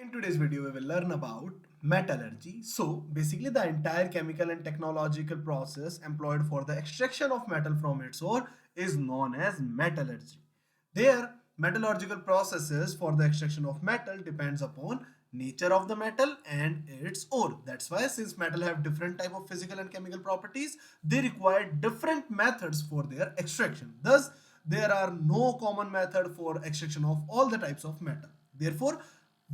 In today's video, we will learn about metallurgy. So, basically, the entire chemical and technological process employed for the extraction of metal from its ore is known as metallurgy. There, metallurgical processes for the extraction of metal depends upon nature of the metal and its ore. That's why, since metal have different type of physical and chemical properties, they require different methods for their extraction. Thus, there are no common method for extraction of all the types of metal. Therefore,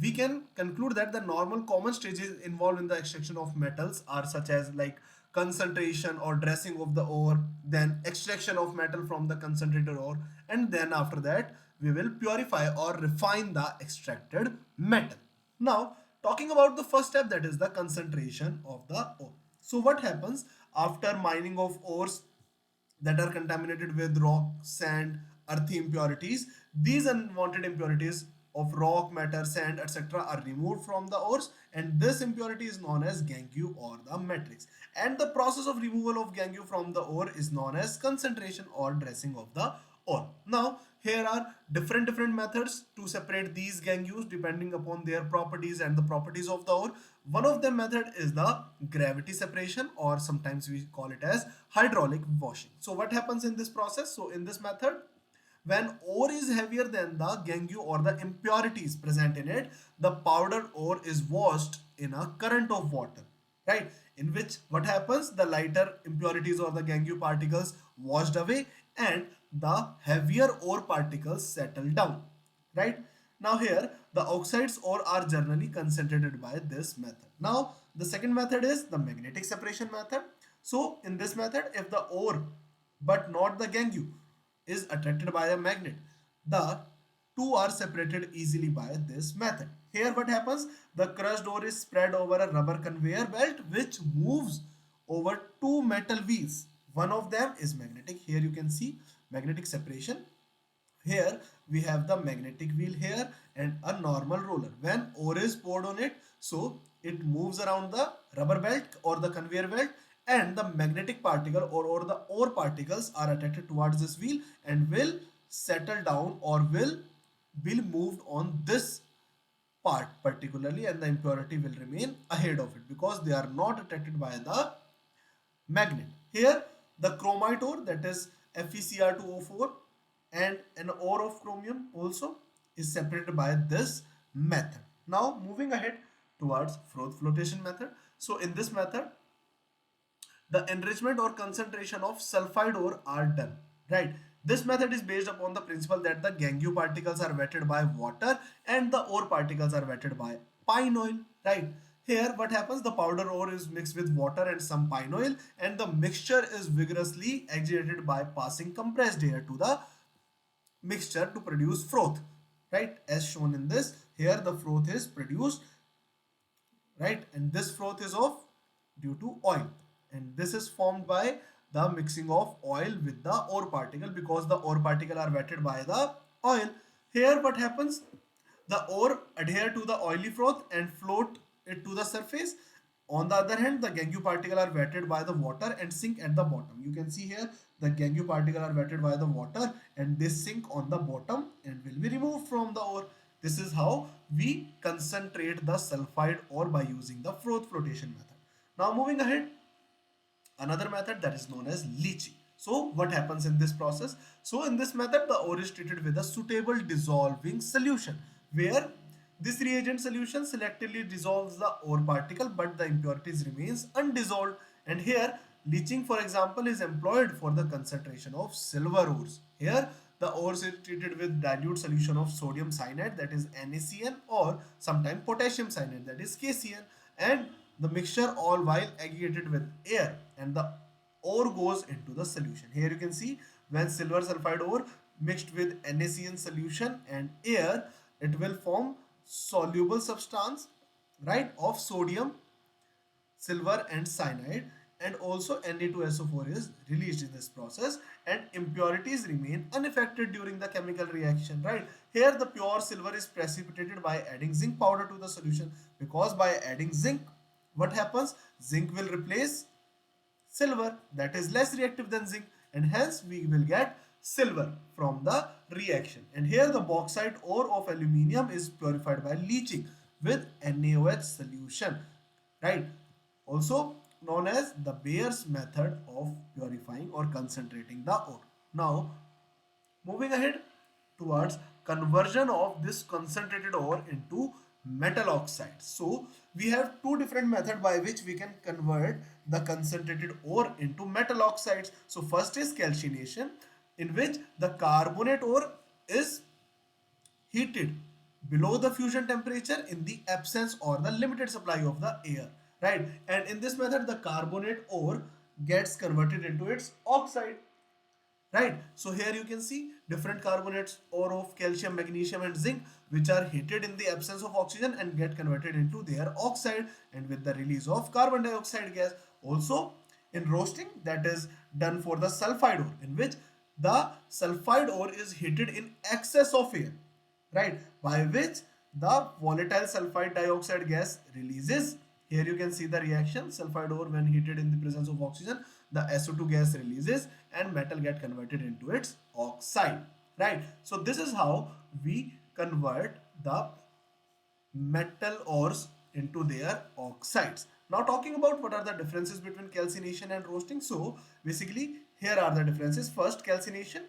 we can conclude that the normal common stages involved in the extraction of metals are such as like concentration or dressing of the ore, then extraction of metal from the concentrated ore, and then after that we will purify or refine the extracted metal. Now, talking about the first step, that is the concentration of the ore. So what happens after mining of ores that are contaminated with rock, sand, earthy impurities? These unwanted impurities of rock, matter, sand, etc. are removed from the ores, and this impurity is known as gangue or the matrix. And the process of removal of gangue from the ore is known as concentration or dressing of the ore. Now, here are different methods to separate these gangues depending upon their properties and the properties of the ore. One of them method is the gravity separation, or sometimes we call it as hydraulic washing. So what happens in this process? So in this method, when ore is heavier than the gangue or the impurities present in it, the powdered ore is washed in a current of water, right? In which what happens? The lighter impurities or the gangue particles washed away and the heavier ore particles settle down, right? Now here the oxides ore are generally concentrated by this method. Now the second method is the magnetic separation method. So in this method, if the ore but not the gangue is attracted by a magnet, the two are separated easily by this method. Here what happens? The crushed ore is spread over a rubber conveyor belt which moves over two metal wheels. One of them is magnetic. Here you can see magnetic separation. Here we have the magnetic wheel here and a normal roller. When ore is poured on it, so it moves around the rubber belt or the conveyor belt, and the magnetic particle or the ore particles are attracted towards this wheel and will settle down or will be moved on this part particularly, and the impurity will remain ahead of it because they are not attracted by the magnet. Here the chromite ore, that is FeCr2O4, and an ore of chromium also is separated by this method. Now moving ahead towards froth flotation method. So in this method, the enrichment or concentration of sulfide ore are done, right? This method is based upon the principle that the gangue particles are wetted by water and the ore particles are wetted by pine oil, right? Here what happens? The powder ore is mixed with water and some pine oil, and the mixture is vigorously agitated by passing compressed air to the mixture to produce froth, right? As shown in this, here the froth is produced, right? And this froth is of due to oil, and this is formed by the mixing of oil with the ore particle because the ore particle are wetted by the oil. Here what happens? The ore adhere to the oily froth and float it to the surface. On the other hand, the gangue particle are wetted by the water and sink at the bottom. You can see here the gangue particle are wetted by the water and they sink on the bottom and will be removed from the ore. This is how we concentrate the sulfide ore by using the froth flotation method. Now moving ahead, another method that is known as leaching. So what happens in this process? So in this method, the ore is treated with a suitable dissolving solution where this reagent solution selectively dissolves the ore particle but the impurities remains undissolved. And here leaching, for example, is employed for the concentration of silver ores. Here the ores is treated with dilute solution of sodium cyanide, that is NaCN, or sometimes potassium cyanide, that is KCN, and the mixture all while aggregated with air, and the ore goes into the solution. Here you can see when silver sulfide ore mixed with NaCN solution and air, it will form soluble substance, right, of sodium, silver and cyanide, and also Na2SO4 is released in this process and impurities remain unaffected during the chemical reaction, right? Here the pure silver is precipitated by adding zinc powder to the solution, because by adding zinc, what happens? Zinc will replace silver, that is less reactive than zinc, and hence we will get silver from the reaction. And here the bauxite ore of aluminium is purified by leaching, with NaOH solution, right? Also known as the Bayer's method of purifying or concentrating the ore. Now, moving ahead towards conversion of this concentrated ore into metal oxide. So we have two different methods by which we can convert the concentrated ore into metal oxides. So first is calcination, in which the carbonate ore is heated below the fusion temperature in the absence or the limited supply of the air, right? And in this method the carbonate ore gets converted into its oxide, right? So here you can see different carbonates, ore of calcium, magnesium and zinc, which are heated in the absence of oxygen and get converted into their oxide, and with the release of carbon dioxide gas. Also in roasting, that is done for the sulfide ore, in which the sulfide ore is heated in excess of air, right, by which the volatile sulfide dioxide gas releases. Here you can see the reaction: sulfide ore when heated in the presence of oxygen, the SO2 gas releases and metal get converted into its oxide, right? So this is how we convert the metal ores into their oxides. Now talking about what are the differences between calcination and roasting. So basically here are the differences. First, calcination.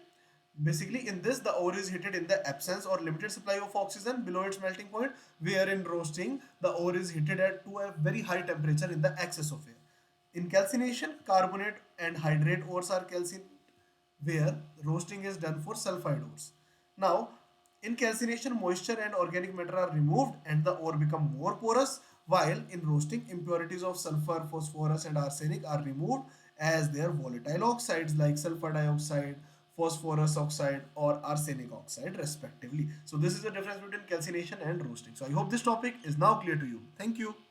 Basically in this the ore is heated in the absence or limited supply of oxygen below its melting point, where in roasting the ore is heated at to a very high temperature in the excess of air. In calcination, carbonate and hydrate ores are calcined, where roasting is done for sulfide ores. Now, in calcination, moisture and organic matter are removed and the ore become more porous, while in roasting, impurities of sulfur, phosphorus and arsenic are removed as their volatile oxides like sulfur dioxide, phosphorus oxide or arsenic oxide respectively. So this is the difference between calcination and roasting. So I hope this topic is now clear to you. Thank you.